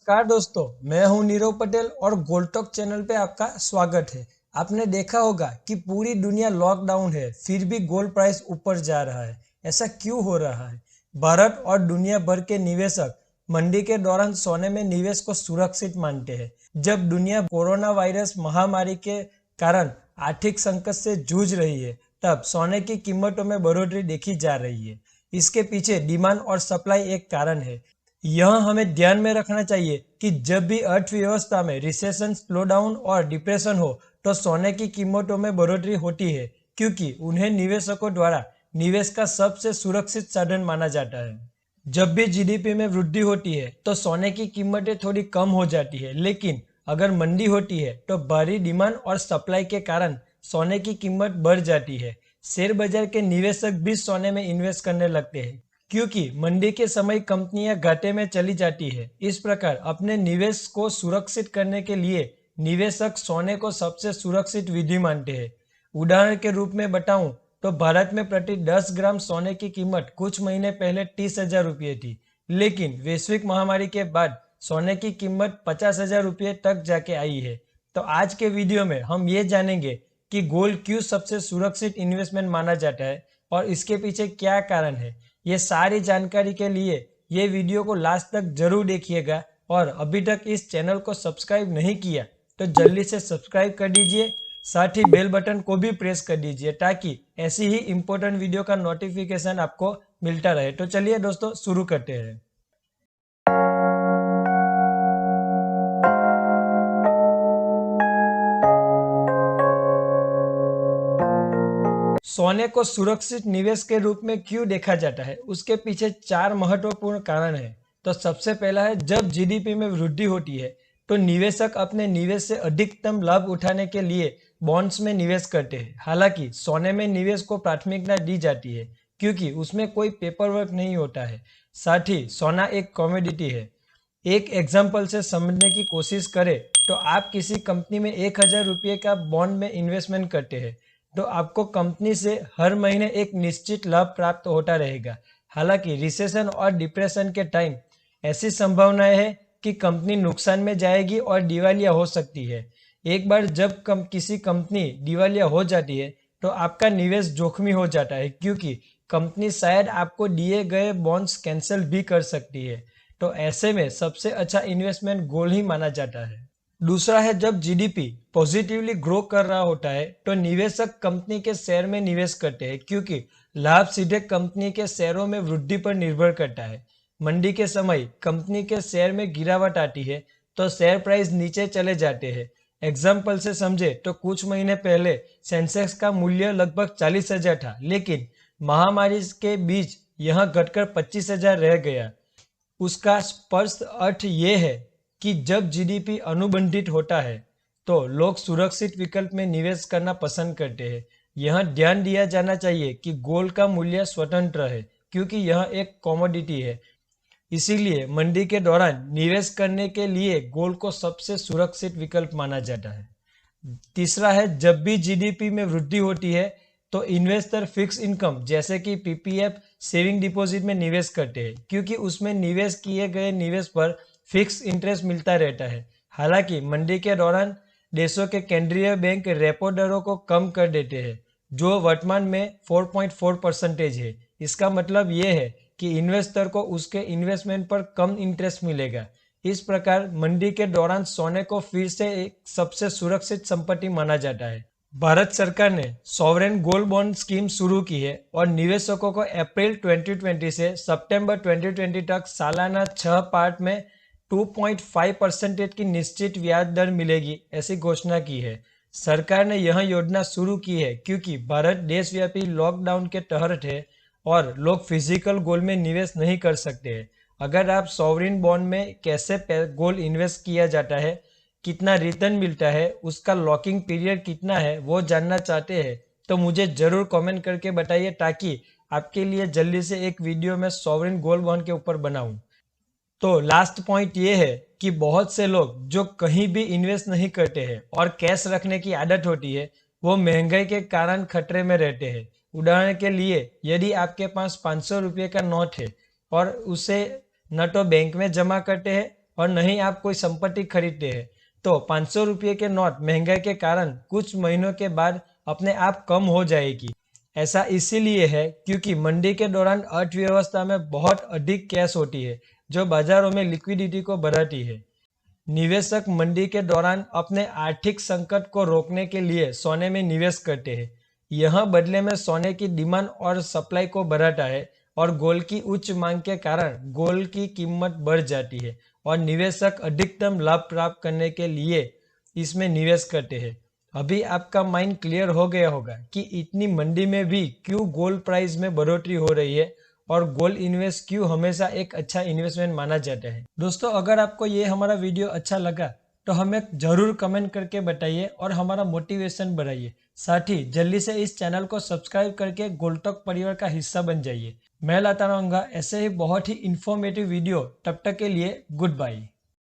नमस्कार दोस्तों, मैं हूं नीरव पटेल और गोल्ड टॉक चैनल पे आपका स्वागत है। आपने देखा होगा कि पूरी दुनिया लॉकडाउन है, फिर भी गोल्ड प्राइस ऊपर जा रहा है। ऐसा क्यों हो रहा है? भारत और दुनिया भर के निवेशक मंदी के दौरान सोने में निवेश को सुरक्षित मानते हैं। जब दुनिया कोरोना वायरस महामारी के कारण आर्थिक संकट से जूझ रही है, तब सोने की कीमतों में बढ़ोतरी देखी जा रही है। इसके पीछे डिमांड और सप्लाई एक कारण है। यह हमें ध्यान में रखना चाहिए कि जब भी अर्थव्यवस्था में रिसेशन, स्लोडाउन और डिप्रेशन हो, तो सोने की कीमतों में बढ़ोतरी होती है, क्योंकि उन्हें निवेशकों द्वारा निवेश का सबसे सुरक्षित साधन माना जाता है। जब भी जीडीपी में वृद्धि होती है, तो सोने की कीमतें थोड़ी कम हो जाती है, लेकिन अगर मंदी होती है, तो भारी डिमांड और सप्लाई के कारण सोने की कीमत बढ़ जाती है। शेयर बाजार के निवेशक भी सोने में इन्वेस्ट करने लगते हैं, क्योंकि मंदी के समय कंपनियां घाटे में चली जाती है। इस प्रकार अपने निवेश को सुरक्षित करने के लिए निवेशक सोने को सबसे सुरक्षित विधि मानते हैं। उदाहरण के रूप में बताऊं तो भारत में प्रति 10 ग्राम सोने की कीमत कुछ महीने पहले 30,000 रुपये थी, लेकिन वैश्विक महामारी के बाद सोने की कीमत 50,000 रुपये तक जाके आई है। तो आज के वीडियो में हम ये जानेंगे कि गोल्ड क्यों सबसे सुरक्षित इन्वेस्टमेंट माना जाता है और इसके पीछे क्या कारण है। ये सारी जानकारी के लिए ये वीडियो को लास्ट तक जरूर देखिएगा, और अभी तक इस चैनल को सब्सक्राइब नहीं किया तो जल्दी से सब्सक्राइब कर दीजिए। साथ ही बेल बटन को भी प्रेस कर दीजिए, ताकि ऐसी ही इम्पोर्टेंट वीडियो का नोटिफिकेशन आपको मिलता रहे। तो चलिए दोस्तों, शुरू करते हैं। सोने को सुरक्षित निवेश के रूप में क्यों देखा जाता है, उसके पीछे 4 महत्वपूर्ण कारण हैं। तो सबसे पहला है, जब जीडीपी में वृद्धि होती है, तो निवेशक अपने निवेश से अधिकतम लाभ उठाने के लिए बॉन्ड्स में निवेश करते हैं। हालांकि सोने में निवेश को प्राथमिकता दी जाती है, क्योंकि उसमें कोई पेपर वर्क नहीं होता है। साथ ही सोना एक कमोडिटी है। एक एग्जाम्पल से समझने की कोशिश करें तो आप किसी कंपनी में 1,000 रुपये का बॉन्ड में इन्वेस्टमेंट करते हैं, तो आपको कंपनी से हर महीने एक निश्चित लाभ प्राप्त होता रहेगा। हालांकि रिसेशन और डिप्रेशन के टाइम ऐसी संभावनाएं है कि कंपनी नुकसान में जाएगी और दिवालिया हो सकती है। एक बार जब किसी कंपनी दिवालिया हो जाती है, तो आपका निवेश जोखिम हो जाता है, क्योंकि कंपनी शायद आपको दिए गए बॉन्ड्स कैंसिल भी कर सकती है। तो ऐसे में सबसे अच्छा इन्वेस्टमेंट गोल्ड ही माना जाता है। दूसरा है, जब जीडीपी पॉजिटिवली ग्रो कर रहा होता है, तो निवेशक कंपनी के शेयर में निवेश करते हैं, क्योंकि लाभ सीधे कंपनी के शेयरों में वृद्धि पर निर्भर करता है। मंदी के समय कंपनी के शेयर में गिरावट आती है, तो शेयर प्राइस नीचे चले जाते हैं। एग्जाम्पल से समझे तो कुछ महीने पहले सेंसेक्स का मूल्य लगभग 40,000 था, लेकिन महामारी के बीच यह घटकर 25,000 रह गया। उसका स्पष्ट अर्थ ये है कि जब जीडीपी अनुबंधित होता है, तो लोग सुरक्षित विकल्प में निवेश करना पसंद करते हैं। यह ध्यान दिया जाना चाहिए कि गोल्ड का मूल्य स्वतंत्र है, क्योंकि यह एक कमोडिटी है। इसीलिए मंदी के दौरान निवेश करने के लिए गोल्ड को सबसे सुरक्षित विकल्प माना जाता है। तीसरा है, जब भी जीडीपी में वृद्धि होती है, तो इन्वेस्टर फिक्स इनकम जैसे कि पीपीएफ, सेविंग डिपॉजिट में निवेश करते हैं, क्योंकि उसमें निवेश किए गए निवेश पर फिक्स इंटरेस्ट मिलता रहता है। हालांकि मंदी के दौरान देशों के केंद्रीय बैंक रेपो दरों को कम कर देते हैं, जो वर्तमान में 4.4% है। इसका मतलब यह है कि इन्वेस्टर को उसके इन्वेस्टमेंट पर कम इंटरेस्ट मिलेगा। इस प्रकार मंदी के दौरान सोने को फिर से एक सबसे सुरक्षित संपत्ति माना जाता है। भारत सरकार ने सॉवरेन गोल्ड बॉन्ड स्कीम शुरू की है, और निवेशकों को अप्रैल 2020 से सितंबर 2020 तक सालाना 6 पार्ट में 2.5% की निश्चित ब्याज दर मिलेगी, ऐसी घोषणा की है। सरकार ने यह योजना शुरू की है क्योंकि भारत देशव्यापी लॉकडाउन के तहत है और लोग फिजिकल गोल्ड में निवेश नहीं कर सकते हैं। अगर आप सॉवरेन बॉन्ड में कैसे गोल्ड इन्वेस्ट किया जाता है, कितना रिटर्न मिलता है, उसका लॉकिंग पीरियड कितना है, वो जानना चाहते हैं, तो मुझे जरूर कमेंट करके बताइए, ताकि आपके लिए जल्दी से एक वीडियो में सॉवरेन गोल्ड बॉन्ड के ऊपर बनाऊं। तो लास्ट पॉइंट ये है कि बहुत से लोग जो कहीं भी इन्वेस्ट नहीं करते हैं और कैश रखने की आदत होती है, वो महंगाई के कारण खतरे में रहते हैं। उदाहरण के लिए, यदि आपके पास 500 रुपये का नोट है और उसे न तो बैंक में जमा करते हैं और नहीं आप कोई संपत्ति खरीदते हैं तो 500 रुपये के नोट महंगाई के कारण कुछ महीनों के बाद अपने आप कम हो जाएगी। ऐसा इसीलिए है क्योंकि मंदी के दौरान अर्थव्यवस्था में बहुत अधिक कैश होती है जो बाजारों में लिक्विडिटी को बढ़ाती है। निवेशक मंदी के दौरान अपने आर्थिक संकट को रोकने के लिए सोने में निवेश करते हैं। यह बदले में सोने की डिमांड और सप्लाई को बढ़ाता है और गोल्ड की उच्च मांग के कारण गोल्ड की कीमत बढ़ जाती है और निवेशक अधिकतम लाभ प्राप्त करने के लिए इसमें निवेश करते हैं। अभी आपका माइंड क्लियर हो गया होगा कि इतनी मंदी में भी क्यों गोल्ड प्राइस में बढ़ोतरी हो रही है और गोल्ड इन्वेस्ट क्यों हमेशा एक अच्छा इन्वेस्टमेंट माना जाता है। दोस्तों, अगर आपको ये हमारा वीडियो अच्छा लगा तो हमें जरूर कमेंट करके बताइए और हमारा मोटिवेशन बढ़ाइए। साथ ही जल्दी से इस चैनल को सब्सक्राइब करके गोल्ड टॉक परिवार का हिस्सा बन जाइए। मैं लाता रहूंगा ऐसे ही बहुत ही इंफॉर्मेटिव वीडियो। तब तक के लिए गुड बाय।